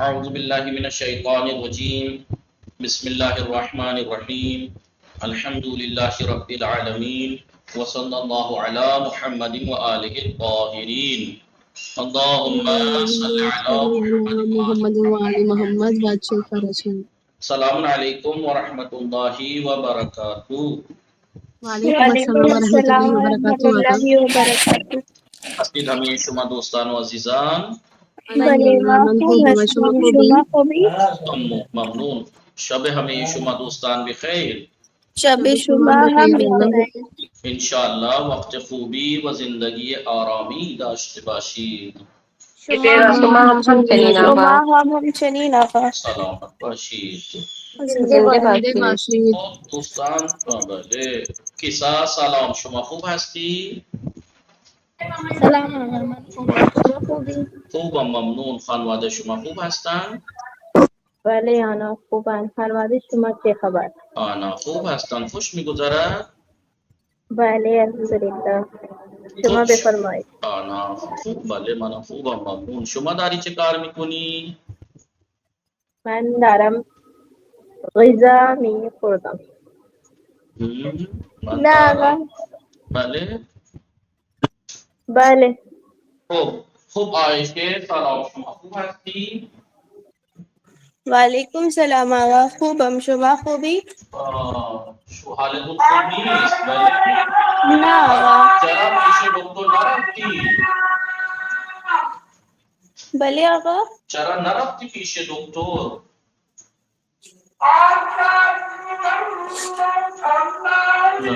اعوذ باللہ من الشیطان الرجیم بسم اللہ الرحمن الرحیم الحمد للہ رب العالمین وصلی اللہ علی محمد وآلہ الطاہرین اللہم صلی علی محمد محمد وعلی محمد بادشاہ کا رسول. السلام علیکم ورحمۃ اللہ وبرکاتہ. وعلیکم السلام وعلیکم ورحمۃ السلام اللہ ورحمۃ وبرکاتہ. اللہ وبرکاتہ. اسید ہمیں شما دوستان و عزیزان علیہ بلے من واقع خوب و شما مسلم خوبی. شما خوبی. ممنون. شب ہمیں شما دوستان بخیر. شب شب شما شما ہم بخیر اللہ. بخیر. انشاءاللہ وقت خوبی و زندگی آرامی داشته باشید. شما همچنین آقا. شما هم چنین آقا. سلامت باشید. زنده باشید. خب دوستان، بله کیسا سلام، شما خوب هستی؟ سلام آقا، من خوبم. شما خوبی؟ خوبم ممنون. خانواده شما خوب هستن؟ بله آنا خوبم. خانواده شما چه خبر؟ آنا خوب هستن. خوش میگذرد؟ بله الحمدلله. شما خوب بفرمایید. آنا خوب. بله من خوبم ممنون. شما داری چه کار میکنی؟ من دارم غذا میخوردم. من نه دارم. آقا. بله بله. خوب عایشه سلام، شما خوب هستی؟ وعلیکم سلام آقا، خوبم. شما خوبی؟ شو حالتون خوب نیست ولی نه آقا. چرا پیش دکتر نرفتی؟ بله آقا. چرا نرفتی پیش دکتر؟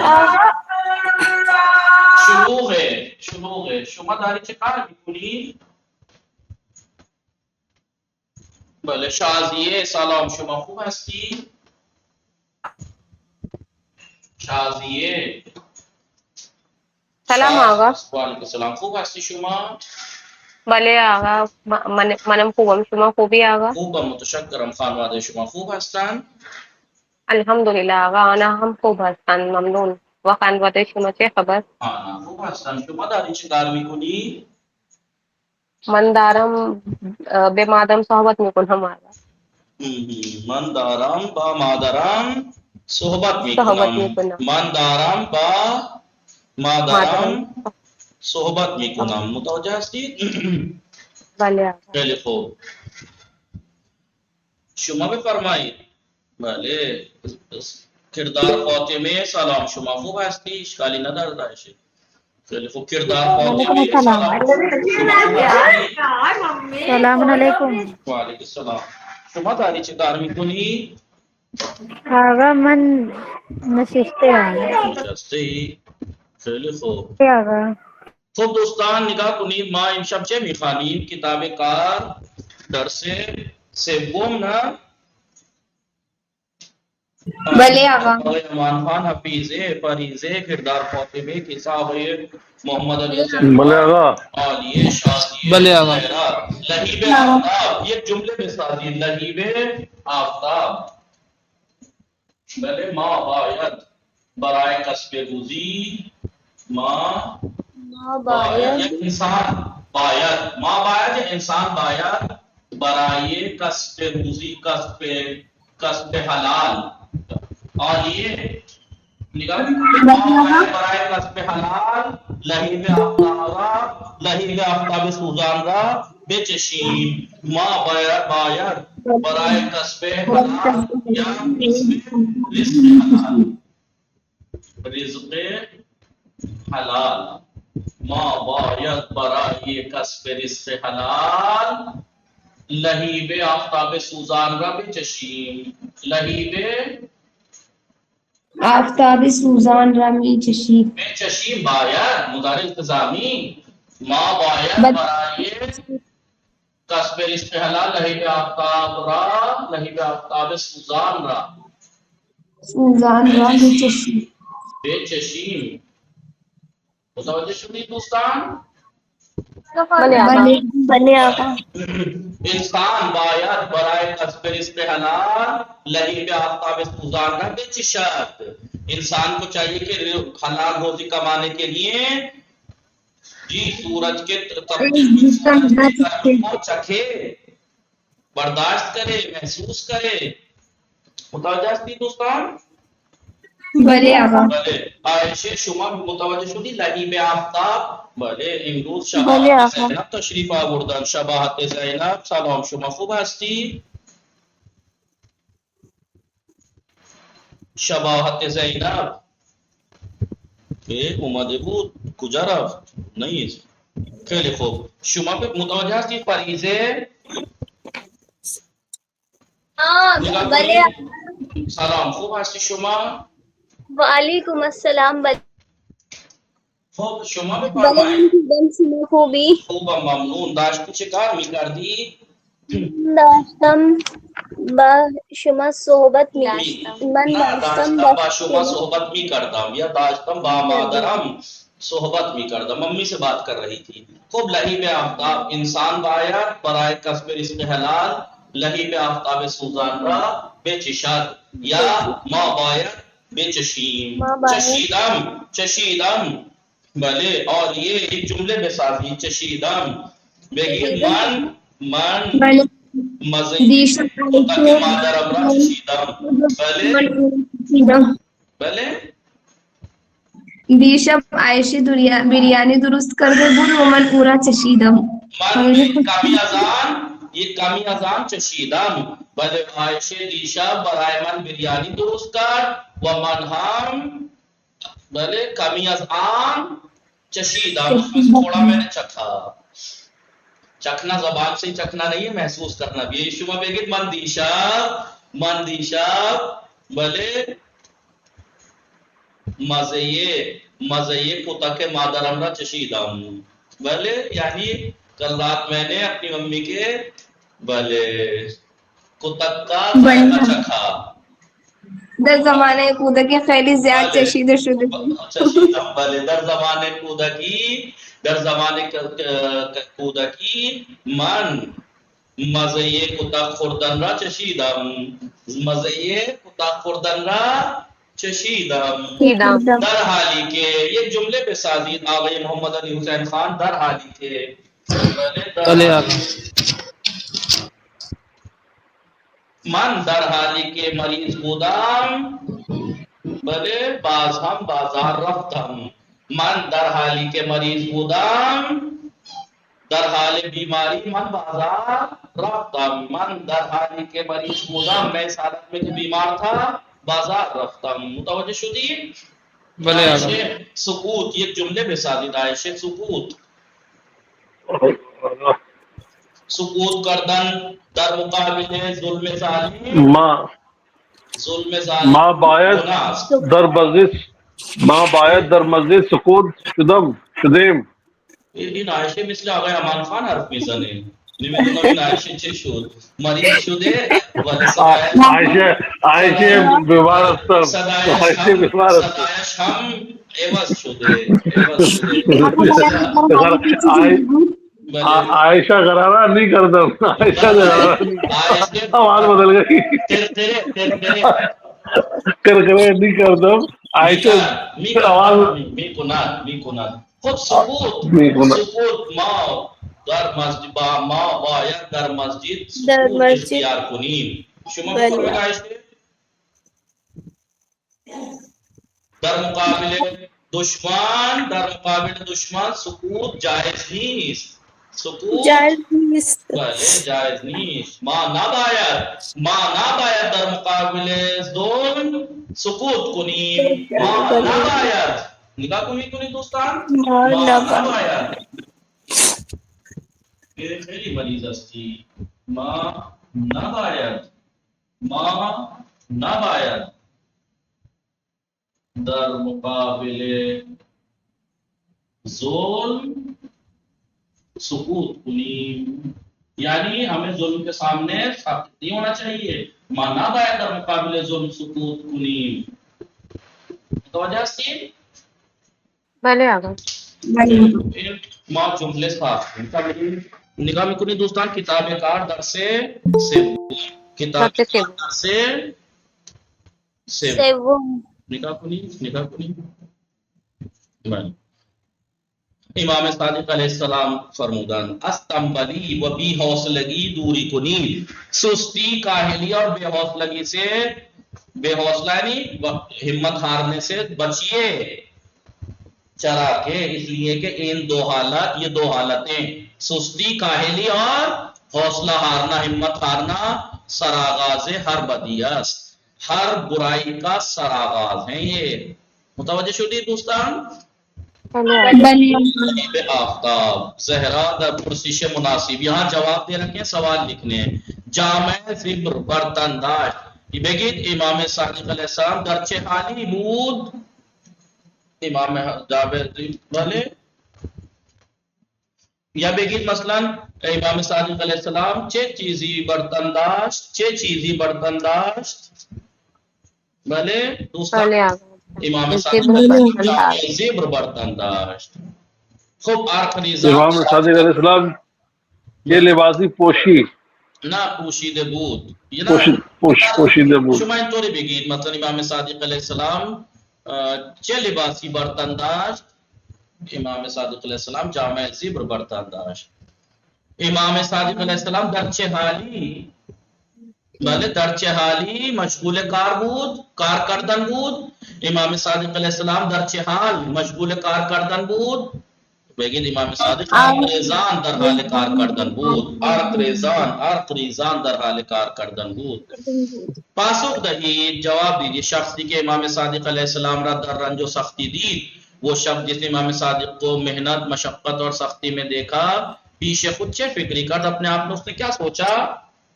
آقا شلوغه. شما داری چه کار میکنی؟ بله شازیه سلام، شما خوب هستی؟ شازیه سلام آقا. وعلیکم السلام. خوب هستی شما؟ بله آقا، منم خوبم. شما خوبی آقا؟ خوبم متشکرم. خانواده شما خوب هستن؟ الحمدلله آقا، آنا هم خوب هستن ممنون. و خانواده شما چه خبر؟ آنا خوب هستن. شما داری چه کار میکنی؟ من دارم به مادرم صحبت میکنم آقا. من دارم با مادرم صحبت صحبت میکنم. میکنم من دارم با مادرم. مادرم صحبت میکنم. متوجه هستید؟ بله آقا. خیلی خوب. شما بفرمایید. بله کردار فاطمه سلام، شما خوب هستی؟ اشکالی نداره داشته. خیلی خوب. کردار فاطمه سلام، شما خوب هستی؟ سلام علیکم. وعلیکم السلام. شما داری چه کار میکنی؟ آقا من نشسته هم. نشسته ای؟ خیلی خوب. آقا خب دوستان نگاه کنید، ما امشب چه میخوانیم؟ کتاب کار درس سوم نه؟ بله آقا. آقای امان خان حفیظه فریضه کردار فاطمه کیسا آقای محمد علی بلے آقا. عالیه شادیه بله آقا. زهرا لهیب آفتاب. یک جمله بسازید. لهیب آفتاب. بله ما باید برای کسب روزی ما باید یک انسان باید ما باید انسان باید برای کسب روزی کسب حلال عالیه نگاه ما باید برای کسب حلال لهیب آفتاب سوزان را بچشیم. ما باید برای کسب حلال یا کسب رزق حلال ما باید برای کسب رزق حلال لهیب آفتاب سوزان را بچشیم. لهیب آفتاب سوزان را می چشید. بچشیم باید مضارع التزامی. ما باید برای کسب رزق حلال لهیب آفتاب سوزان را می چشید. بچشیم. متوجه شدید دوستان؟ بله آقا. بله آقا. انسان باید برای کسب رزق حلال لهیب آفتاب سوزان را بچشد. انسان کو چاہیے کہ حلال روزی کمانے کے لیے جی سورج کے تپتی ہوئی سورج کی گرمی کو چکھے. برداشت کرے، محسوس کرے. متوجہ ہستی دوستان؟ بلے آقا. بلے. عائشہ شما متوجہ شدی لہیب آفتاب. بله امروز بله شباهت آقا. زینب تشریف آوردن. شباهت زینب. سلام، شما خوب هستی؟ شباهت زینب اومده بود، کجا رفت؟ نیست. خیلی خوب. شما متوجه هستی فریضه؟ نگاه بله کنید. سلام، خوب هستی شما؟ وعلیکم السلام. خب شما بله بفرمایید. دیدم شما خوبی؟ خوبم، ممنون. داشتی چه کار میکردی؟ داشتم با شما صحبت می من نه، داشتم داشتم با با شما صحبت میکردم یا داشتم با مادرم صحبت میکردم. ممی سے بات کر رہی تھی. خوب لہیب آفتاب انسان باید برای کسب رزق حلال لهیب آفتاب سوزان را بچشد یا ما باید بچشیم. ما باید چشیدم، چشیدم. بله. اور یہ ایک جملے بسازی. چشیدم. بگید من بله. مزه دیشب متکی مادرم را چشیدم. بله. بله. دیشب عایشه بریانی درست کرده بود و من او را چشیدم. من یک کمی از آن چشیدم. بله عایشه دیشب برای من بریانی درست کرد و من هم بله کمی از آن چشیدم. اس میں سے تھوڑا میں نے چکھا. چکھنا زبان سے چکھنا نہیں ہے، محسوس کرنا بھی ہے. شما بگید من دیشب بله مزه کتک مادرم را چشیدم. بله یعنی کل رات میں نے اپنی ممی کے بله کتک کا ذائقہ چکھا. در زمانه کودکی خیلی زیاد بله چشیده شده بود. چشیدم. بله در زمان کودکی من مزه کتک خوردن را چشیدم. مزه کتک خوردن را چشیدم. در حالی که یک جمله بسازید آقای محمد علی حسین خان. در حالی که من در حالی که مریض بودم بله باز هم بازار رفتم. من در حالی که مریض بودم در حال بیماری من بازار رفتم. من در حالی که مریض بودم میں اس حالت میں کہ بیمار تھا بازار رفتم. متوجہ شدی؟ عائشہ سکوت. یک جملے بسازید. عائشہ سکوت کردن در مقابل ظلم ظالم. ظلم ظالم ما باید در مسجد سکوت شدیم. این عایشه مثل آقای امان خان حرف میزنه. نمیدونم این عایشه چه شد. مریض شده ولی عایشه بیمار است. صدایش هم عوض شده. عائشہ غرارہ نہیں کردم. عائشہ آواز بدل گئی. کرکرے نہیں کردم. عائشہ آواز میکنند. خب سکوت ما در مسجد ما باید در مسجد سکوت اختیار کنیم. شما بفرمایید عایشه. در مقابل دشمن سکوت جایز نیست. سکوت بله جایز نیست. ما نباید در مقابل ظلم سکوت کنیم. ما نباید. نگاه میکنید دوستان؟ ما نباید. خیلی مریض هستی. ما نباید در مقابل ظلم سکوت کنیم. یعنی ہمیں ظلم کے سامنے ثابت نہیں ہونا چاہیے. ما نباید در مقابل ظلم سکوت کنیم. متوجہ ہستی؟ بله آقا. ما جمله صاف نگاه میکنید دوستان. کتاب کار درس سوم نگاه کنید. بله امام صادق علیہ السلام فرمودن استنبلی و بی حوصلگی دوری کنی، سستی کاہلی اور بے حوصلگی سے، بے حوصلہ یعنی ہمت ہارنے سے بچیے چرا کے، اس لیے کہ ان دو حالات، یہ دو حالتیں سستی کاہلی اور حوصلہ ہارنا، ہمت ہارنا، سراغاز ہر بدیس، ہر برائی کا سراغاز ہیں یہ۔ متوجہ شدید دوستان؟ غریب آفتاب زہرا در پرسش مناسب، یہاں جواب دے رکھے ہیں، سوال لکھنے ہیں۔ جامع زبر برتن داشت، یہ بگید امام صادق علیہ السلام گرچہ حالی بود، امام جابر والے یا بگید مثلا امام صادق علیہ السلام چه چیزی برتن داشت، چه چیزی برتن داشت، بھلے دوسرا امام صادق علیہ السلام جامع زبر برتن داشت۔ خوب آخری امام صادق علیہ السلام یہ لباسی پوشی نہ پوشیده بود، یہ پوشیده بود، شما اینطوری بگید مثلا امام صادق علیہ السلام چه لباسی برتن داشت، امام صادق علیہ السلام جامع زبر برتن داشت۔ امام صادق علیہ السلام در چه حالی، بله در چه حالی مشغول کار بود، کار کردن بود، امام صادق علیہ السلام در چه حال مشغول کار کردن بود، بگید امام صادق ارقریزان در حال کار کردن بود، ارقریزان در حال کار کردن بود۔ پاسخ دهید، جواب دیجیے، شخصی کہ امام صادق علیہ السلام را در رنج و سختی دید، وہ شخص جس نے امام صادق کو محنت، مشقت اور سختی میں دیکھا، پیش خود چه فکری کرد، اپنے آپ نے اس نے کیا سوچا،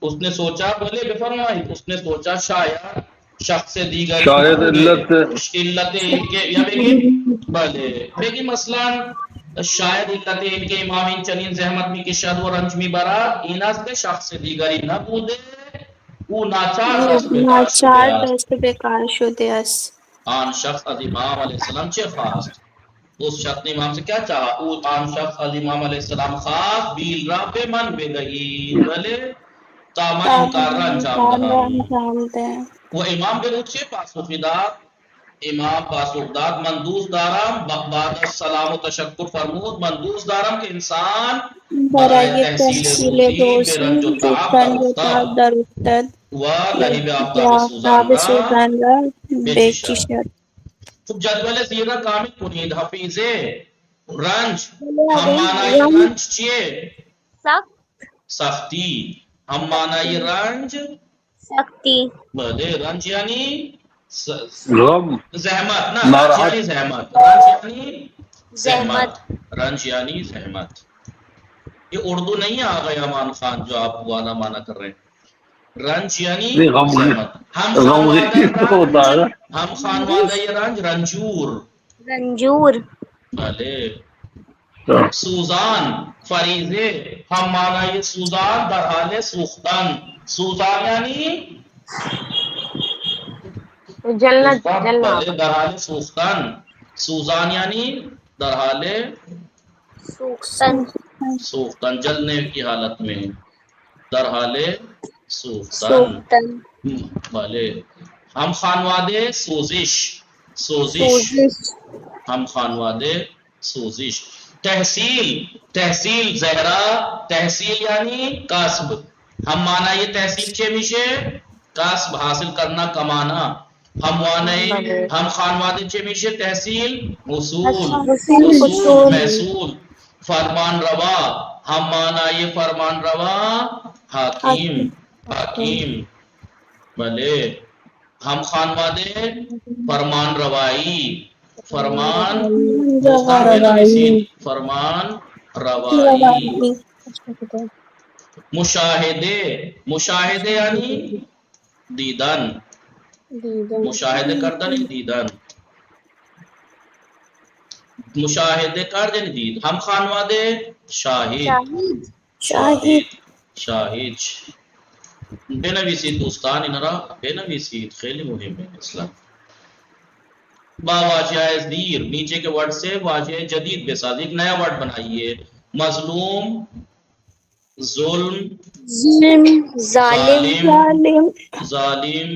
اس نے سوچا، بولے بفرمائی، اس نے سوچا شاید شخص دیگر شاید علت یا بگید بلے بگید مثلا شاید علت ان کے امام این چنین زحمت می کشد و رنج می برد، این است شخص دیگری نبوده او ناچار دست بیکار شده است. آن شخص از امام علیہ السلام چه خواست، اس شخص نے امام سے کیا چاہا، او آن شخص از امام علیہ السلام خواست بیل را به من بدهی، بلے تا من این کار را انجام دهم. وہ امام بگو چه پاسخی داد، امام پاسخ داد من دوست دارم، بعد از سلام و تشکر فرمود، من دوست دارم که انسان برای تحصیل روزی به رنج و تعب در افتد و لهیب آفتاب سوزان را بچشد۔ خب جدول زیرا کامل کنید، حفیظه رنج، ہم معنی رنج چیه؟ سختی، ہم معنی رنج سختی، بلے رنج یعنی غم، زحمت، نہ رنج یعنی زحمت، رنج یعنی زحمت، رنج یعنی زحمت۔ یہ اردو نہیں ہے آغا امان خان جو آپ والا معنی کر رہے ہیں، رنج یعنی زحمت۔ ہم خانوادہ یہ رنج رنجور، رنجور، بھلے سوزان فریضے، ہم مانا یہ سوزان در حال سوختن، سوزان یعنی جلنا، بھلے در حال سوختن، سوزان یعنی در حال سوختن، جلنے کی حالت میں، در حال سوختن، بھلے ہم خانوادے سوزش، سوزش، ہم خانوادے سوزش۔ تحصیل، تحصیل زہرا، تحصیل یعنی کسب، ہم مانا یہ تحصیل چے میشے کسب حاصل کرنا، کمانا، ہم خانوادے چے میشے تحصیل اصول، اصول محصول۔ فرمان روا، ہم مانا یہ فرمان روا حاکم، حاکم، بھلے ہم خانوادے فرمان روائی، فرمان فرمان روائی۔ مشاہدے، مشاہدے یعنی دیدن، مشاہدے کردن یعنی دیدن، مشاہدے کردن دید۔ ہم خانوادے شاہد، شاهد، شاهد. بنویسید دوستان، این را بنویسید، خیلی مهمه اصلا. با واجه زیر نیچے کے ورڈ سے واجه جدید بساز، ایک نیا ورڈ بنائیے. مظلوم، ظلم، ظالم، ظالم،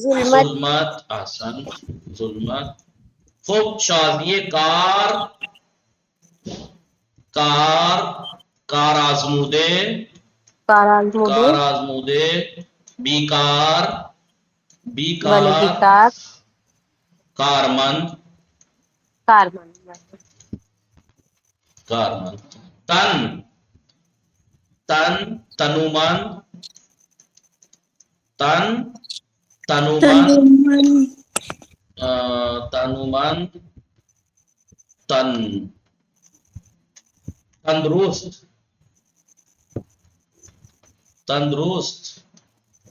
ظلمت، احسن، ظلمت. خوب، شاذیہ کار، کار آزمودے، کار آزمودے، کار آزمودے، بیکار، بلے بیکار، بیکار، کارمند، کارمند، کارمند، تن، تن، تنومند، تن، تنومند، تنومند، تن، تندرست، تندرست،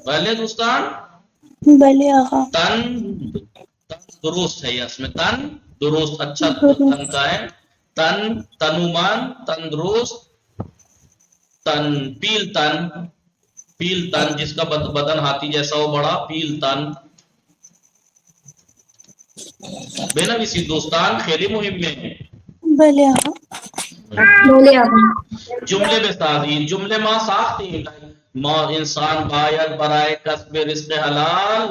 پہلے دوستان بلے آقا تن، تن درست ہے یہ، اس میں تن درست، اچھا تن کا ہے، تن، تنومند، تندرست، تن، پیل تن، پیل تن جس کا بدن ہاتھی جیسا ہو بڑا، پیل تن. بے نویسی دوستان خیلی مہم میں ہے. بلے آقا بولے آپ جملے بے سازی، جملے ما ساختی ما انسان باید برای کسب رزق حلال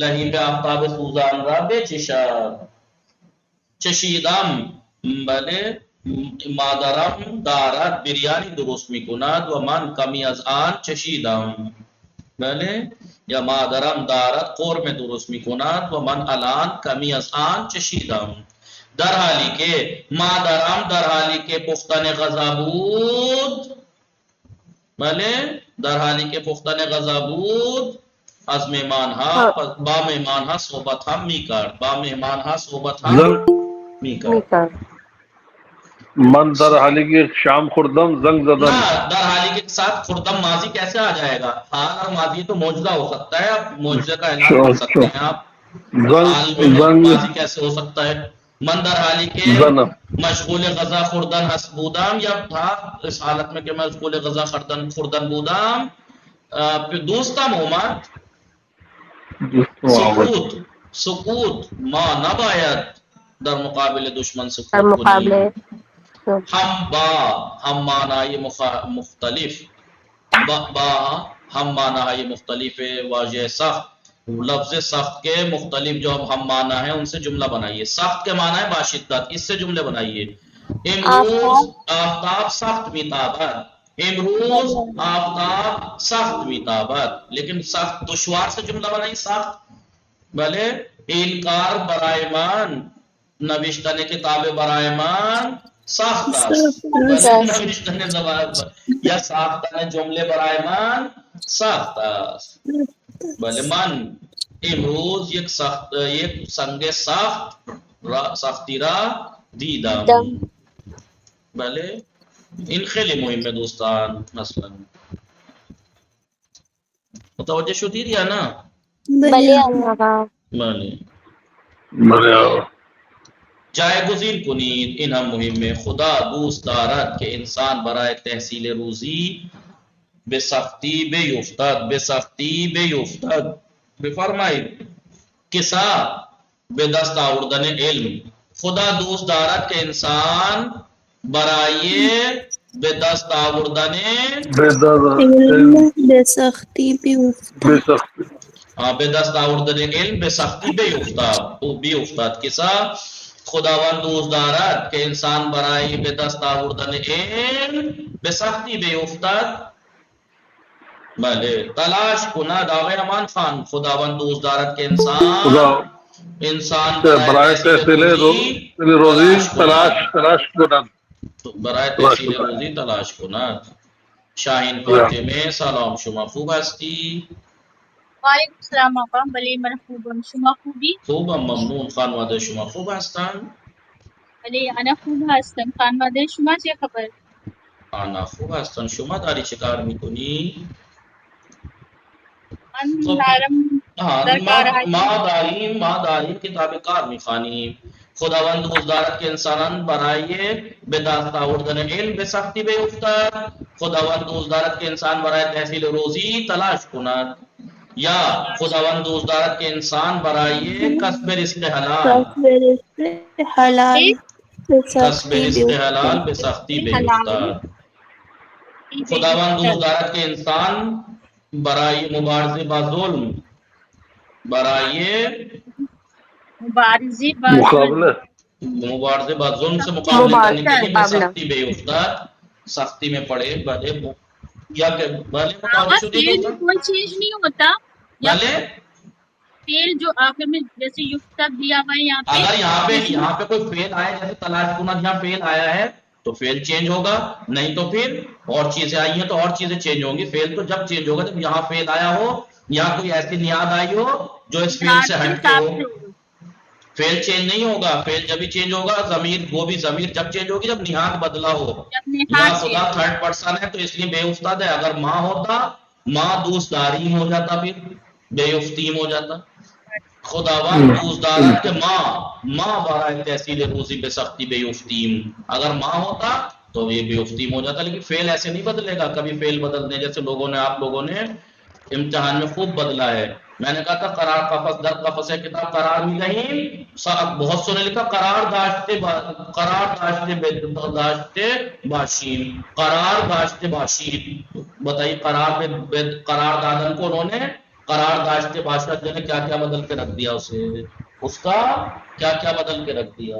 لهیب آفتاب سوزان را بچشد. چشیدم، بله، مادرم دارد بریانی درست میکند و من کمی از آن چشیدم. بله، یا مادرم دارد قرمه درست میکند و من الان کمی از آن چشیدم. در حالی که مادرم در حالی که پختن غذا بود، بله، در حالی که پختن غذا بود از مهمانها با مهمانها صحبت هم میکرد، با مهمانها صحبت هم میکرد. میکر، من در حالی کی شام خوردم زنگ زدم. نہ در حالی کے ساتھ خردم ماضی کیسے آ جائے گا؟ حال اور ماضی تو موجودہ ہو سکتا ہے، آپ موجودہ کا اعلان کر سکتے ہیں. آپ حال میں ماضی کیسے ہو سکتا ہے؟ من در حالی کے مشغول غذا خوردن حسبودم، یا تھا اس حالت میں کہ مشغول غذا خوردن بودم. دوستم اومد، سکوت، سکوت ما نباید در مقابل دشمن در سکوت کنیم. مقابلے ہم با، ہم معنی مختلف، با ہم معنی مختلف واضح سخت، لفظ سخت کے مختلف جو ہم معنی ہیں ان سے جملہ بنائیے. سخت کے معنی ہے باشدت، اس سے جملے بنائیے. امروز آفتاب سخت میتابد، امروز آفتاب سخت میتابد، لیکن سخت دشوار سے جملہ بنائیے. سخت، بھلے، اینکار برای من، نوشتن کتاب برای من سخت است، نوشتن یا ساختن جمله برای من سخت است. بله، من امروز یک سنگ سختی را دیدم. بله، این خیلی مهمه دوستان. مثلا متوجه شدید یا نه؟ بلے آقا، بله، بڑھیا. جایگزین کنید، این هم مهمه. خدا دوست دارد که انسان برای تحصیل روزی به سختی بیفتد، به سختی بیفتد. بفرمایید کسا به دست آوردن علم. خدا دوست دارد که انسان برای به دست آوردن بے سختی بھی به دست آوردن علم به سختی بیفتد. کسا خداوند دوست دارد که انسان برای به دست آوردن علم به سختی بیفتد. بله، تلاش کند. آقای امان خان، خداوند دوست دارد که انسان برای تحصیل روزی تلاش کنند. برای تحصیل روزی تلاش کند. شاہین فاطمه، سلام، شما خوب هستی؟ وعلیکم السلام آقا. بله من خوبم، شما خوبی؟ خوبم، ممنون. خانواده شما خوب هستند؟ بله انا خوب هستم. خانواده شما چه خبر؟ آنا خوب هستند. شما داری چه کار میکنی؟ من دارم در کار ما داریم کتاب کار میخوانیم. خداوند دوست دارد که انسانان برای به دست آوردن علم به سختی بیفتد. خداوند دوست دارد که انسان برای تحصیل روزی تلاش کند. یا خداوند دوست دارد که انسان برای کسب رزق حلال کسب رزق حلال به سختی بیفتد. خداوند دوست دارد که انسان برای مبارزه با ظلم، برای مبارزه با مقابلہ مبارزے بعد ظلم سے مقابلے کرنے کے لیے مقابلہ. سختی بے افتاد سختی میں پڑے بھلے یا کہ بھلے آغا مقابلے فیل میں کوئی چینج نہیں ہوتا یا بھلے فیل جو آخر میں جیسے یفتب دیا ہوا ہے یہاں پہ اگر یہاں پہ کوئی فیل آیا جیسے تلاش کنہ یہاں فیل آیا ہے تو فیل چینج ہوگا, نہیں تو پھر اور چیزیں آئی ہیں تو اور چیزیں چینج ہوں گی. فیل تو جب چینج ہوگا جب یہاں فیل آیا ہو یا کوئی ایسی نیاد آئی ہو جو اس فیل سے ہٹ کے ہو. فیل چینج نہیں ہوگا, فیل جب ہی چینج ہوگا ضمیر وہ بھی ضمیر جب چینج ہوگی جب نہاد بدلا ہو. یا خدا تھرڈ پرسن ہے تو اس لیے بے افتاد ہے. اگر ماں ہوتا ماں دوستداریم ہو جاتا پھر بے افتیم ہو جاتا. خداوند دوستدارت کے ماں برائے تحصیل روزی بے سختی بے افتیم. اگر ماں ہوتا تو یہ بے افتیم ہو جاتا. لیکن فیل ایسے نہیں بدلے گا کبھی. فیل بدلنے جیسے لوگوں نے آپ لوگوں نے امتحان میں خوب بدلا ہے. میں نے کہا تھا قرار قفص در قفص ہے کتاب قرار بھی نہیں. بہت سو نے لکھا قرار داشتے باشین قرار داشتے باشین. بتائیے قرار دادن کو انہوں نے قرار داشتے باشد نے کیا کیا بدل کے رکھ دیا اسے, اس کا کیا کیا بدل کے رکھ دیا.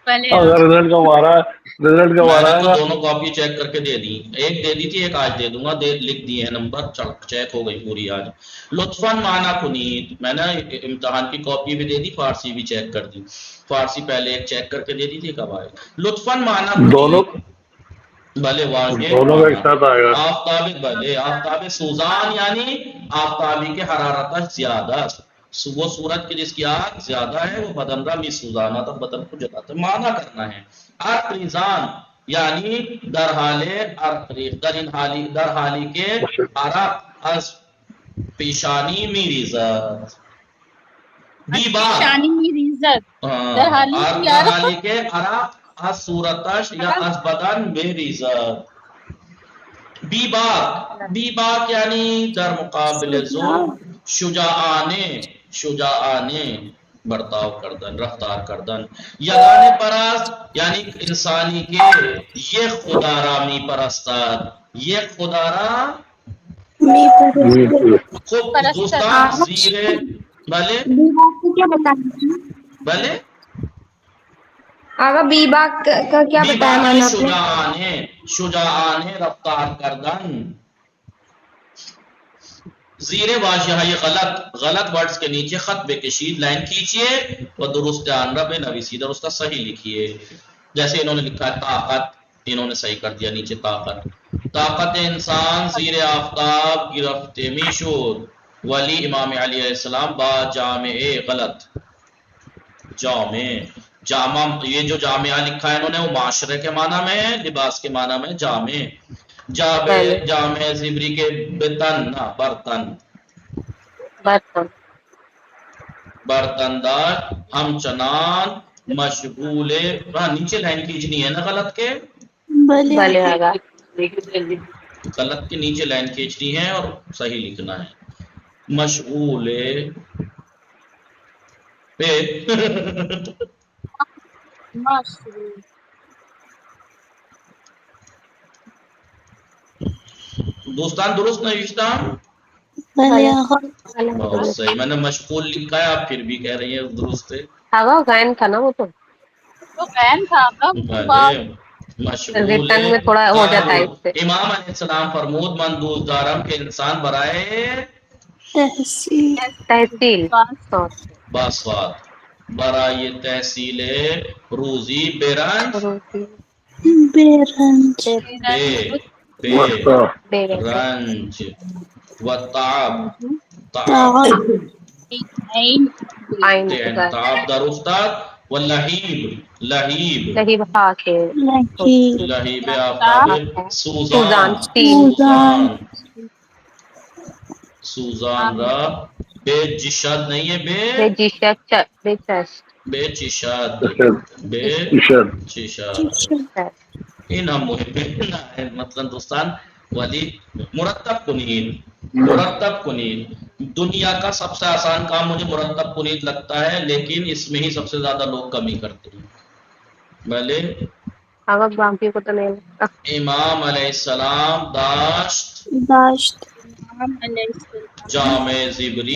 پہلے رزلٹ کا مارا میں نے تو دونوں کاپی چیک کر کے دے دی. ایک دے دی تھی ایک آج دے دوں گا. لکھ دیے ہیں نمبر چیک ہو گئی پوری آج. لطفاً مانا کنید میں نے امتحان کی کاپی بھی دے دی فارسی بھی چیک کر دی. فارسی پہلے ایک چیک کر کے دے دی تھی کب آئے. لطفاً مانا کنید بھلے واضح آفتاب بھلے آفتاب سوزان یعنی آفتابی کے حرارت زیادہ. وہ صورت کی جس کی آگ زیادہ ہے وہ بدن را می سوزانا تھا بدن کو جلاتا. معنی کرنا ہے ارقریزان یعنی در حالی کے عرق از پیشانی می ریزت. پیشانی میں ریزت در حالی کے عرق از صورتش یا از بدن می ریزت. بی باک یعنی در مقابل ظلم شجاعانے برتاؤ کردن رفتار کردن. یگانے پرست یعنی انسانی کے یہ خدا را می پرستد. یہ خدا را خوب دوستان زیرے بھلے بھلے آگا بی باک کا کیا بتایا میں نے آپ نے؟ شجاعانے رفتار کردن. زیر واجہ یہ غلط ورڈز کے نیچے خط بے کشید لائن کیجئے و درست آنرا بے نویسی درست صحیح لکھیے. جیسے انہوں نے لکھا ہے طاقت انہوں نے صحیح کر دیا نیچے طاقت انسان زیر آفتاب گرفت می شد. ولی امام علی علیہ السلام با جامع غلط جامع یہ جو جامعہ لکھا ہے انہوں نے وہ معاشرے کے معنی میں ہے لباس کے معنی میں جامع. جامع زبری کے بتن نہ برتن دار ہم چنان مشغول. نیچے لائن کھینچنی ہے نا غلط کے بھلے آقا. غلط کے نیچے لائن کھینچنی ہے اور صحیح لکھنا ہے. مشغول دوستان درست نوشتہ بھلے آقا. بہت صحیح. میں نے مشغول لکھا ہے آپ پھر بھی کہہ رہی ہیں درست ہے. آگا غین تھا نا وہ تو غین تھا مشغول ریٹن میں تھوڑا ہو جاتا ہے اس سے. امام علیہ السلام فرمود من دوست دارم کے انسان برائے تحصیل باسواد برائے تحصیل روزی بیرنج رنج و تعب در استاد و لہیب آفتاب سوزان را بے جشد نہیں ہے بے چشد این ہم مطلب دوستان ولی مرتب کنید. دنیا کا سب سے آسان کام مجھے مرتب کنید لگتا ہے لیکن اس میں ہی سب سے زیادہ لوگ کمی کرتے ہیں. بھلے امام علیہ السلام داشت جامع زبری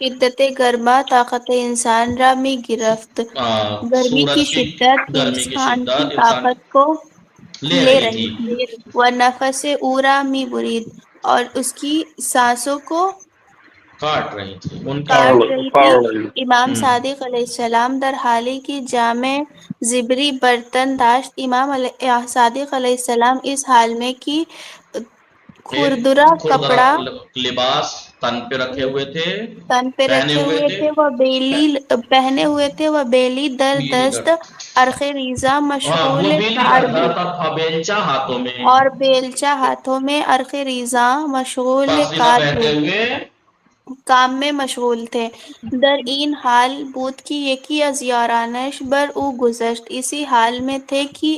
شدت گرما طاقت انسان را می گرفت. گرمی کی سورج کی شدت گرمی کی انسان کی شدت انسان طاقت کو لے لے رہی رہی تھی. تھی. ونفس او را می برید، اور اس کی سانسوں کو کاٹ رہی تھی ان کی. کاٹ رہی تھی. امام ہم۔ صادق علیہ السلام در حالی کی جامع زبری برتن داشت. امام صادق علیہ السلام اس حال میں کہ ایک کھردرا کھردرا کپڑا لباس تن پہ رکھے ہوئے تھے، تن پہ پہنے رکھے ہوئے تھے، پہنے ہوئے تھے، وہ بیلی در بیلی دست عرق ریزہ ہاں وہ مشغول بیلی کار دردا بود، تھا بیلچا ہاتھوں میں، اور بیلچہ ہاتھوں میں، عرق ریزاں مشغول پسینہ کار بہتے بود، ہوئے. کام میں مشغول تھے. در این حال بود کی یکی از یارانش بر او گذشت. اسی حال میں تھے کہ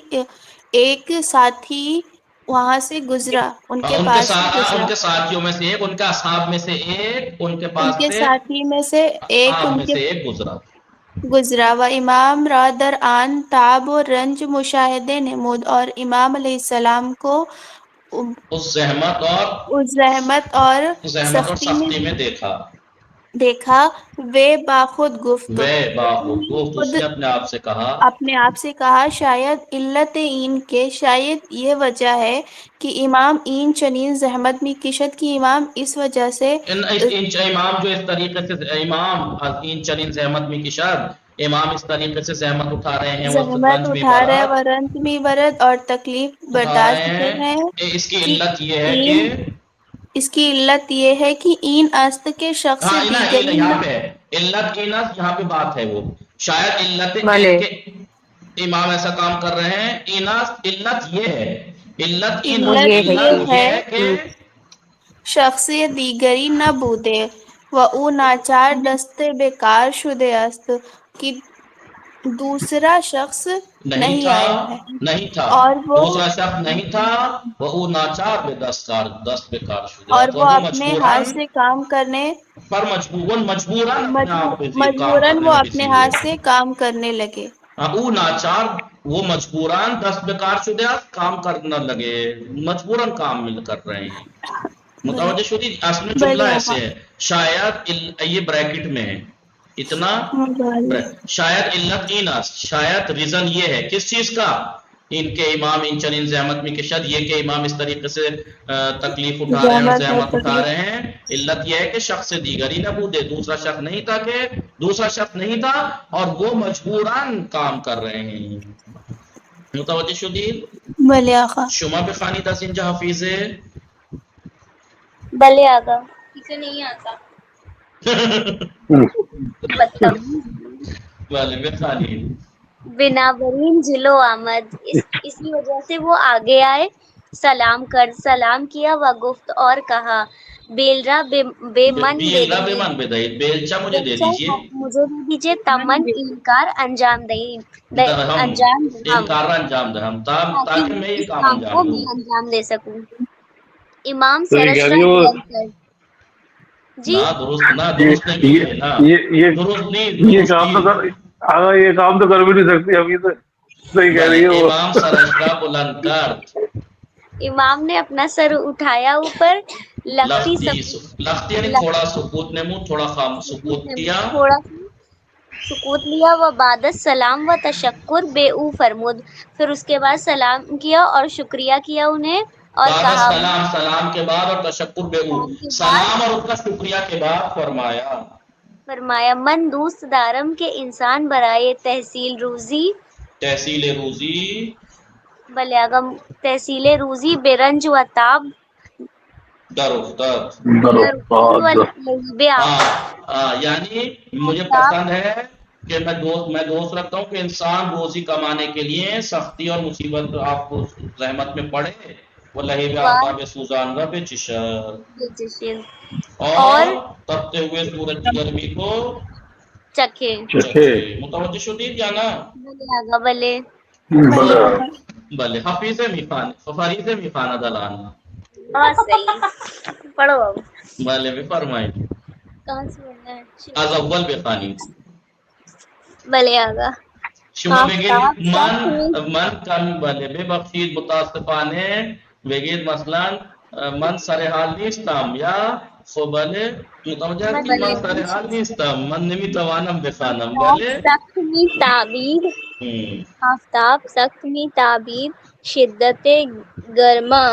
ایک ساتھی وہاں سے گزرا، ان کے پاس سے گزرا. ان کے ساتھیوں میں سے ایک، ان کے اصحاب میں سے ایک ان کے ان پاس کے سے، ساتھی میں سے ایک اصحاب ان میں کے سے ایک گزرا. گزرا. و امام را در آن تعب و رنج مشاہدے نمود، اور امام علیہ السلام کو اس زحمت اس زحمت اور اور سختی میں سختی میں دیکھا. دیکھا. وے باخود گفت، وہ باخود انہیں گفت، اس خود نے اپنے آپ سے کہا. اپنے آپ سے کہا، شاید علت این کے، شاید یہ وجہ ہے کہ امام این چنین زحمت میں کشد، کی امام اس وجہ سے امام جو اس طریقے سے، امام ان چنین زحمت میں کشاد، امام اس طریقے سے زحمت اٹھا رہے ہیں، وہ زحمت رنج میں اٹھا رہے، برات ورنت بھی برد اور تکلیف اٹھا رہے برداشت کے ہیں. ہیں. اس کی کہ علت یہ ہے کہ این اس کی علت یہ ہے کہ این است کے شخص ہاں دیگری یہاں نہ پہ ہے علت اینس، یہاں پہ بات ہے وہ شاید علت بھلے ان کے امام ایسا کام کر رہے ہیں. اینس علت یہ ہے، علت اینس علت علت یہ یہ ہے ہے کہ شخص دیگری نہ بودے و او ناچار دست بیکار شده است، کہ دوسرا شخص نہیں تھا، آیا ہے، نہیں تھا اور وہ دوسرا شخص نہیں تھا. وہ ناچار بے دست بے کار شدہ اور وہ وہ اپنے ہاتھ مجبوراً سے کام کرنے پر مجبوراً اپنے آپ پہ کام مجبوراً کرنے وہ لگے اپنے سیدھے. ہاتھ سے کام کرنے لگے. او ناچار وہ مجبوراً دست بے کار شدہ کام کرنے لگے، مجبوراً کام مل کر رہے ہیں. متوجہ شدید اصل میں جملہ بلے ایسے ہے، شاید یہ بریکٹ میں ہے اتنا. شاید علت اینس، شاید ریزن یہ ہے کس چیز کا، ان کے امام ان چنین زحمت میں کشد، یہ کہ امام اس طریقے سے تکلیف اٹھا رہے ہیں اور زحمت اٹھا رہے ہیں. علت یہ ہے کہ شخص دیگری نہ بودے، دوسرا شخص نہیں تھا، کہ دوسرا شخص نہیں تھا اور وہ مجبوراً کام کر رہے ہیں. متوجہ شدید. بلے آقا. شما بخانی دا سنجا حفیظ بلے آقا. اسے نہیں آتا. والے بخانی. بنابرین جلو آمد، اسی وجہ سے وہ آگے آئے، سلام کیا و گفت اور کہا، بیلرا بے من دے بیلرا بے دہی، من بے دہی، بیلچا مجھے دے بیلچہ دیجئے. مجھے دے دیجئے، تمن انکار انجام ہم انجام ہم، انکار انجام دیں ہم تاکہ میں یہ اس کام کام کو انجام دوں. میں انجام دے سکوں. امام تو یہ سرش کہہ را رہی ہو بلند کر. جی نہ درست نہیں ہے نا، درست یہ کام تو نہیں. کر، آگا یہ کام تو کر بھی نہیں سکتی ابھی تو صحیح کہہ بھلے رہی ہے وہ. امام سرشتہ بلند کرد. امام نے اپنا سر اٹھایا اوپر، لختی لختی یعنی تھوڑا سکوت نمود، تھوڑا خام سکوت کیا. تھوڑا سکوت لیا، و بعد السلام و تشکر بے او فرمود، پھر اس کے بعد سلام کیا اور شکریہ کیا انہیں، اور بعد کہا، السلام، سلام کے بعد، اور تشکر بے او، سلام کے بعد سلام اور اس کا شکریہ کے بعد فرمایا، من دوست دارم کے انسان برائے تحصیل روزی، تحصیل روزی بلیاغم تحصیل روزی بے رنج و تاب، در افتاد. یعنی مجھے پسند ہے کہ میں دوست رکھتا ہوں کہ انسان روزی کمانے کے لیے سختی اور مصیبت آپ کو زحمت میں پڑے، وہ لہیب آفتاب سوزان را بے چشر، اور تپتے ہوئے سورج کی گرمی کو چکھے. متوجہ شدید یا نا. بلے بلے حفیظ میخانہ دلانا. بہت صحیح، پڑھو اب. بلے بھی فرمائیں. کہاں سے بولنا ہے؟ از اول بخانی. بلے آگا. شما بگید من کم بله ببخشید متاسفانه بگید مثلا من سر حال نیستم یا بله متوجه هستی من سر حال نیستم، من نمیتوانم بخوانم. بله سخت می تعبیر آفتاب، سخت می تعبیر، شدت گرما،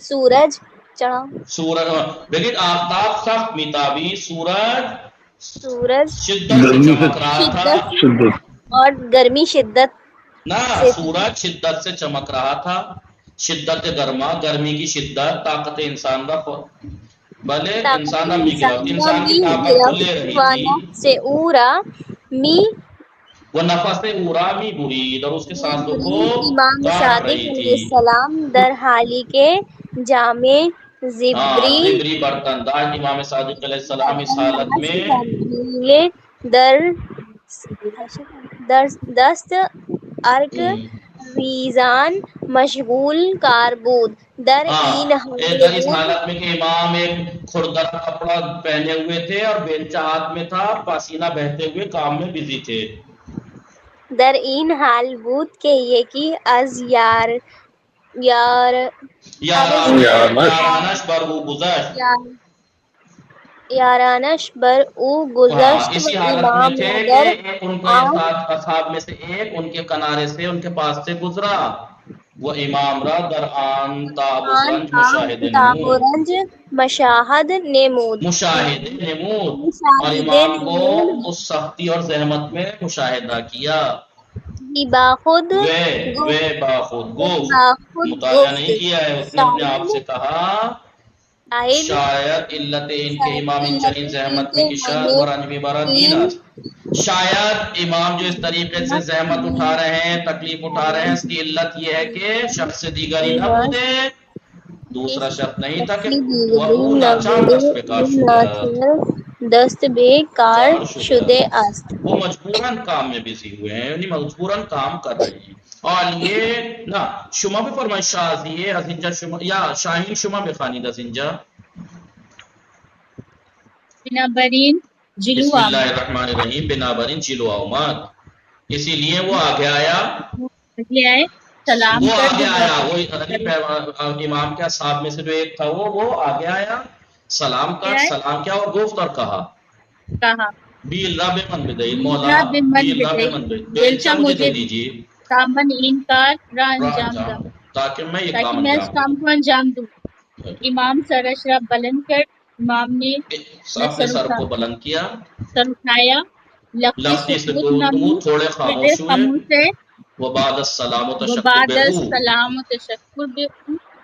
سورج چڑھا، سورج بگید آفتاب سخت میتابی، سورج سورج شدت سے چمک رہا تھا. شدت اور گرمی شدت نا سے سورج شدت سے چمک رہا تھا. شدت گرما گرمی کی شدت طاقت انسان کا بھلے انسان امی گرفت، انسان کی طاقت کو لے رہی تھی. سے اورا می وہ نفس اورا می برید، اور اس کے سانسوں کو امام کاٹ صادق رہی علیہ تھی. السلام در حالی کے جامع زبری زبری برتن داز امام صادق علیہ السلام اس حالت میں در دست ارک ریزان مشغول کار بود. در این ادھر اس حالت میں کہ امام ایک کھردرا کپڑا پہنے ہوئے تھے اور بیلچہ ہاتھ میں تھا، پسینہ بہتے ہوئے کام میں بزی تھے. در این حال بود که یکی از یارانش بر او گذشت. یارانش بر او گذشت و اسی حالت میں امام تھے نگر کہ ان کے ساتھ اصحاب میں سے ایک ان کے کنارے سے ان کے پاس سے گزرا. وہ امام را در آن تاب و رنج مشاہد نمود. رنج مشاہد نمود، مشاہد نمود، اور امام کو اس سختی اور زحمت میں مشاہدہ کیا. باخود وے باخود گفت، مطالعہ نہیں کیا ہے اس نے اپنے آپ سے کہا شاید علت ان کے امام ان چنین زحمت میں اشار و رنج میں برا دین است. شاید امام جو اس طریقے سے زحمت اٹھا رہے ہیں، تکلیف اٹھا رہے ہیں، اس کی علت یہ ہے کہ شخص دیگر ہی نہ بودے، دوسرا شخص نہیں تھا کہ وہ ناچار دست بے کار شدہ دست بے کار شدے است. وہ مجبوراً کام میں بزی ہوئے ہیں، یعنی مجبوراً کام کر رہے ہیں. اور یہ نا شما بھی فرمائش شازیے ازنجا شما یا شاہین شما بخانی ازنجا. بنابراین جلو بسم اللہ الرحمن الرحیم، بنابراین جلو آمد، اسی لیے وہ آگے آیا. آئے سلام وہ کر آگے آیا، وہ امام کے اصحاب میں سے جو ایک تھا وہ آگے آیا، سلام کر، سلام کیا اور گفت اور کہا بیل رب من بدہید، مولا بیل رب من بدہید، بیلچہ مجھے دے دیجیے کامن انکار را انجام دا، تاکہ میں یہ تاکہ کام میں اس کام کو انجام دوں. امام سر اشرف بلند کر، امام نے اپنے سر کو بلند کیا، سر اٹھایا، لفظی سے تھوڑے خاموش ہوئے. وبعد السلام و تشکر بے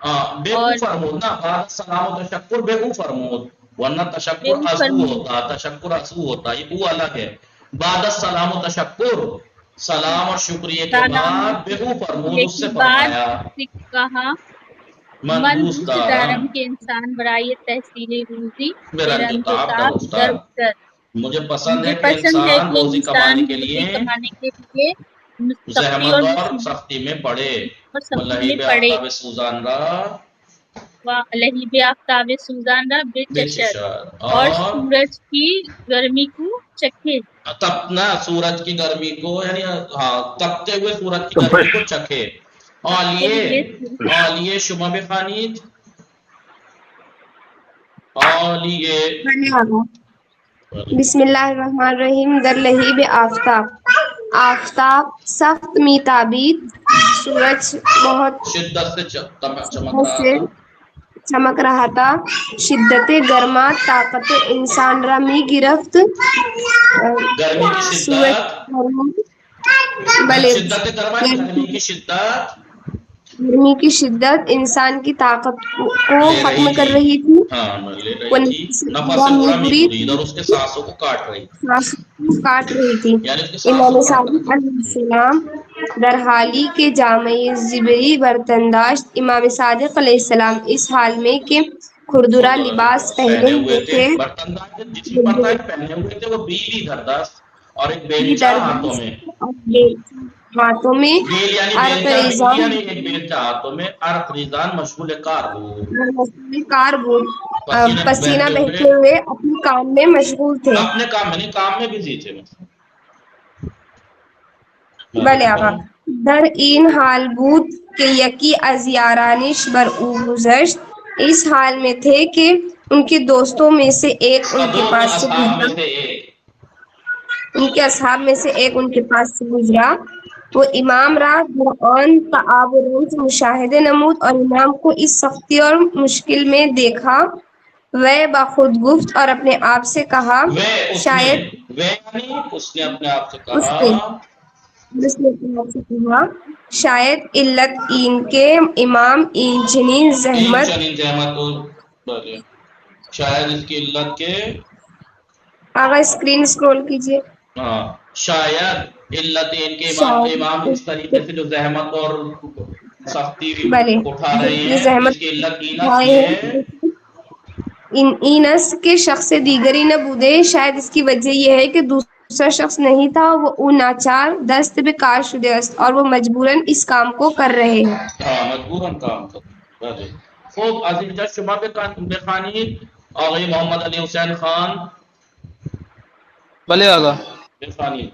او بے او فرمود نا، بعد السلام و تشکر بے او فرمود، ورنہ تشکر ازو ہوتا، تشکر ازو ہوتا، یہ او الگ ہے. بعد السلام و تشکر، سلام اور شکریہ کے بعد بے او فرمود، اس سے فرمایا کہا من دارم کے انسان برائے تحصیل روزی رنجتاب در مجھے پسند ہے کہ انسان روزی کمانے کے لیے زحمت اور سختی میں پڑے. لہیب آفتاب سوزان را لہیب آفتاب سوزان را بے چشد، اور سورج کی گرمی کو چکھے. تپنا سورج کی گرمی کو، یعنی تپتے ہوئے سورج کی گرمی کو چکھے. آلیے شما بخانید. آلیے بسم اللہ الرحمن الرحیم. در لہیب آفتاب، آفتاب سخت می تابید، سورج بہت شدت سے چمک رہا تھا. شدت گرما طاقت انسان را می گرفت. گرمی کی شدت، بلے شدت گرما، گرمی کی شدت، گرمی کی شدت انسان کی طاقت کو ختم کر رہی تھی. نفس اورا می برید، اور اس کے سانسوں کو کاٹ رہی تھی. امام صادق علیہ السلام در حالی کے جامع زبری برتن داشت. امام صادق علیہ السلام اس حال میں کہ کھردرا لباس پہنے ہوئے تھے، برتن داز جسم پر پہنے ہوئے تھے، وہ بیلی دردست اور ایک بیلچہ ہاتھوں میں، ہاتھوں میں بیل یعنی بیلچہ، یعنی ایک بیلچہ ہاتھوں میں، عرق ریزان مشغول کار بود، پسینہ بہتے ہوئے اپنے کام میں مشغول تھے. اپنے کام میں نہیں، کام میں بزی تھے. بلے آقا. در این حال بود کہ یکی از یارانش بر او گذشت، اس حال میں تھے کہ ان کے دوستوں میں سے ایک ان کے صدوق پاس سے اصحاب میں گزرا، سے ایک، ان کے اصحاب میں سے ایک ان کے پاس سے گزرا، وہ امام را درآن تعاب و رنج مشاہدے نمود اور امام کو اس سختی اور مشکل میں دیکھا، وہ بخود گفت اور اپنے آپ سے کہا شاید یعنی اس نے اپنے آپ سے اس کہا، نے اپنے آپ سے کہا شاید علت این کے امام این چنین این زحمت چنین زحمت بولے، شاید اس کی علت کے، آغا اسکرین سکرول کیجئے، ہاں شاید علت ان کے امام اس طریقے سے جو زحمت اور سختی بلے اٹھا رہے یہ ہیں، زحمت اس کی علت اینت اٹھائے یہ ہیں ہے، اینس کے شخص دیگری نہ بودے، شاید اس کی وجہ یہ ہے کہ دوسرا شخص نہیں تھا، وہ او ناچار دست به کار شده است اور وہ مجبوراً اس کام کو کر رہے ہیں۔ ہاں مجبوراً کام کر بلے خوب عزیز جج شما بخوانید آقای محمد علی حسین خان بھلے آگا بخوانید۔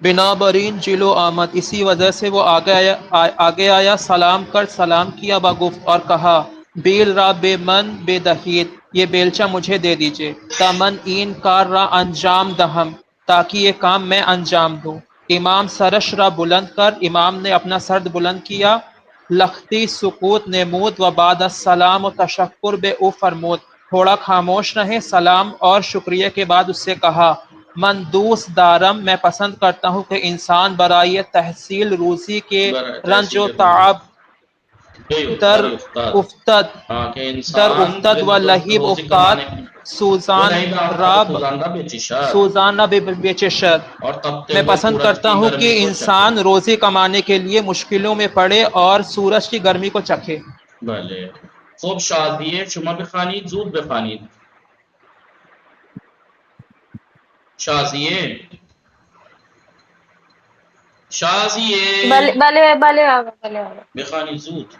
بنابراین جلو آمد، اسی وجہ سے وہ آگے آیا، سلام کر سلام کیا، بگفت اور کہا بیل را بے من بے دہید، یہ بیلچہ مجھے دے دیجئے، تا من این کار را انجام دہم، تاکہ یہ کام میں انجام دوں۔ امام سرش را بلند کر، امام نے اپنا سرد بلند کیا، لختی سکوت نمود و بعد السلام و تشکر بے او فرمود، تھوڑا خاموش رہے، سلام اور شکریہ کے بعد اس سے کہا من دوست دارم، میں پسند کرتا ہوں کہ انسان برائے تحصیل روزی کے رنج و تعب در افتد ہاں کہ در انسان افتد و لہیب روزی افتاد، کمانے سوزان راب سوزان نہ بے چشد، اور تپتے میں ہوئے پسند سورج کرتا کی ہوں گرمی کہ کو انسان روزی کمانے کے لیے مشکلوں میں پڑے اور سورج کی گرمی کو چکھے۔ بله خب شازیه شما بخوانید، زود بخوانید. شازیه بلے بلے بلے آگا بلے آگا بخوانید زود.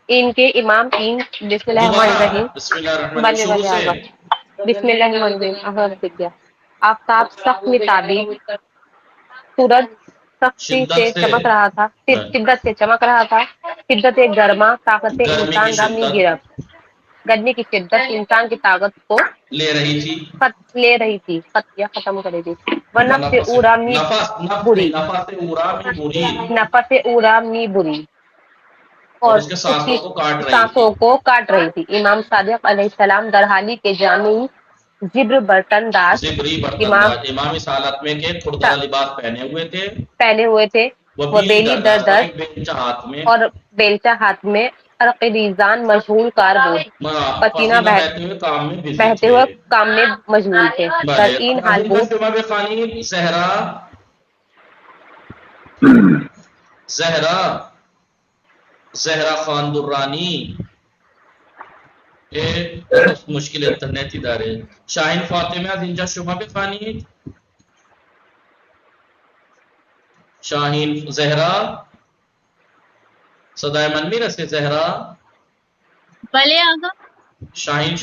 ان کے امام این بسم اللہ الرحمن دوبارہ الرحیم، بسم اللہ الرحمن الرحیم بلے شروع بلے سے. آگا بسم اللہ الرحمن الرحیم، آغاز کیا، آفتاب سخت میں تابی، سورج سختی سے چمک رہا تھا، شدت سے چمک رہا تھا، شدت گرما طاقت گرمی کی انسان را می شدت گرفت، گرمی کی شدت انسان کی طاقت کو لے رہی تھی، لے رہی تھی، یا ختم کرے گی، ونفس اورا می نفس بری، نفس اورا میں بری، نفس اورا می بری، اور اور اس کے اس کی سانسوں کو کاٹ رہی تھی. سانسوں کو کاٹ رہی تھی۔ امام صادق علیہ السلام درحالی کے جامعی زبر برتن داز، زبری برتن داز، امام اس حالت میں کہ کھردرا لباس پہنے ہوئے تھے، وہ بیلی در اور دست ایک بیلچہ ہاتھ میں، اور بیلچہ ہاتھ میں، عرقیزان مشغول کار بود، پسینہ بہتے ہوئے کام میں بزی بہتے تھے. ہوئے کام میں مشغول تھے۔ در این حال بود شما بخوانید زہرا خان درانی، مشکل انٹرنیتی داره. شاهین فاطمه از اینجا شما بخوانید. شاهین زهرا صدای من میرسه زهرا؟ بلے آگا شاهین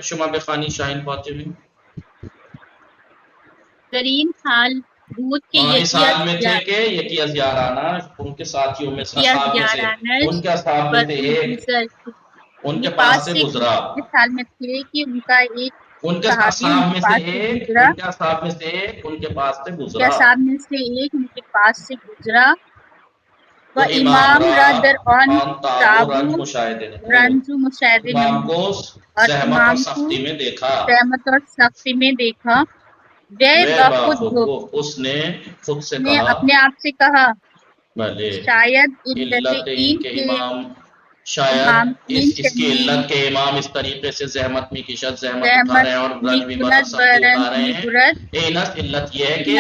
شما بخوانید شاهین فاطمه. ترین حال بود کہ اس حال میں تھے کہ یکی از یارانہ ان کے ساتھیوں میں سے اصحاب میں سے ان کے اصحاب میں سے ایک ان کے پاس سے گزرا. اس حال میں تھے کہ ان کا ایک ان کے اصحاب میں سے ایک ان کے اصحاب میں سے ایک ان کے پاس سے گزرا. میں سے ایک ان کے پاس سے گزرا، تو امام را در آن تاب و رنج مشاہدے رنج و مشاہدے امام نمود کو اور زحمت اور سختی میں دیکھا. زحمت اور سختی میں دیکھا، اس نے خود سے نے کہا اپنے آپ سے کہا بھلے شاید علت ان کے امام، شاید اس کی علت کے امام اس طریقے سے زحمت میں کی شد زحمت اٹھا رہے ہیں اور رنج بھی بڑا سختی اٹھا رہے ہیں. علت یہ ہے کہ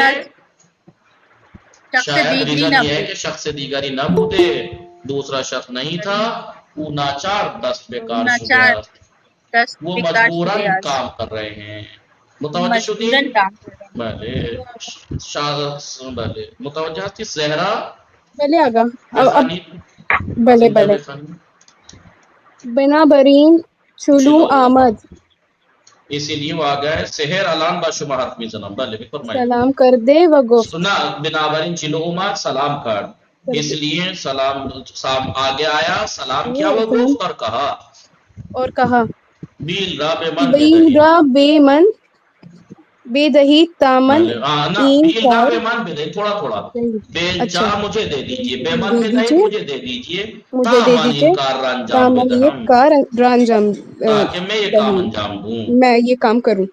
شاید ریزن یہ ہے کہ شخص دیگری نہ بودے، دوسرا شخص نہیں تھا، وہ ناچار دست بیکار شدہ، وہ مجبوراً کام کر رہے ہیں. متوجہ شدی؟ بھلے بھلے متوجہ تھی زہرا بلے آگا بخانی بلے بلے بنابراین چلو آمد، اسی لیے وہ آ گئے سحر الان با شما حرف میزنم. بله بفرمایید. سلام کر دے و گفت نه بنابراین چلو اومد سلام کرد اس لیے سلام آگے آیا، سلام کیا وہ گفت اور کہا بیل را بے من بیل را بے من بے دہی تامن بیل را بے من بے دہی، تھوڑا بیل چا مجھے دے دیجئے، بے من بے دہی مجھے دے دیجئے، تامن یہ کار انجام بدہم، تاکہ میں یہ کام انجام دوں، میں یہ کام کروں.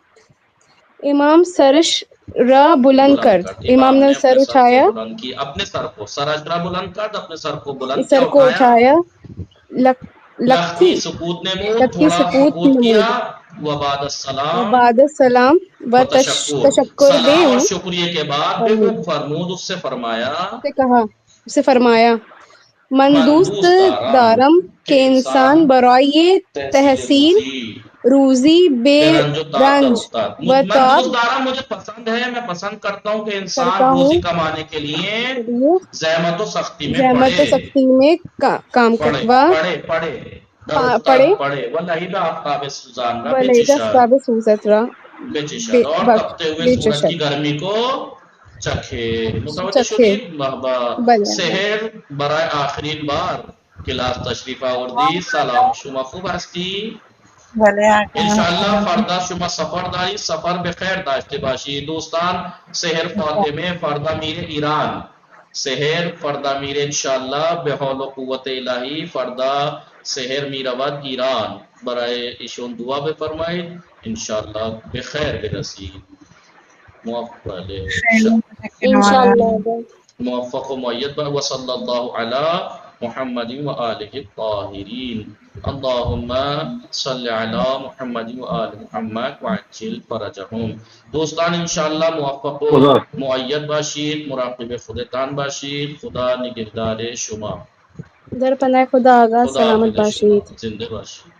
امام سرش را بلند کرد، امام نے سر اٹھایا، بلند کی اپنے سر کو، سرش را بلند کرد، اپنے سر کو بلند سر کو اٹھایا، لکھی سکوت نمود، تھوڑا سکوت کیا، وبعد السلام، بعد السلام و تشکر بے سلام اور شکریہ کے بعد بے فرمود اس سے فرمایا، اسے فرمایا مندوست دارم کہ انسان برائے تحصیل روزی بے رنج و تعب دارا مجھے پسند ہے، میں پسند کرتا ہوں کہ انسان روزی کمانے کے لیے زحمت و سختی میں کام پڑے واللہ آفتاب سوزان را بے چشد اور تپتے ہوئے سورج کی گرمی کو چکھے. متوجہ شدید محبا سحر برای آخرین بار کلاس تشریف آوردی. سلام شما خوب هستی؟ انشاءاللہ فردا شما سفر داری، سفر به خیر داشته باشی. دوستان سحر فاطمه فردا میره ایران، سحر فردا میره انشاءاللہ به حول و قوت الهی فردا سحر میرود ایران. برای ایشون دعا بفرمایید انشاءاللہ به خیر برسید. موفق و مؤید و صلی اللہ علی محمد و آلہ الطاہرین. اللہم صلی علی محمد و آل محمد وعجل فرجہم. دوستان انشاءاللہ موفق و مؤید باشید، مراقب خودتان باشید. خدا نگہدار شما. در پناہ خدا آغاز سلامت باشید. زندہ باشید.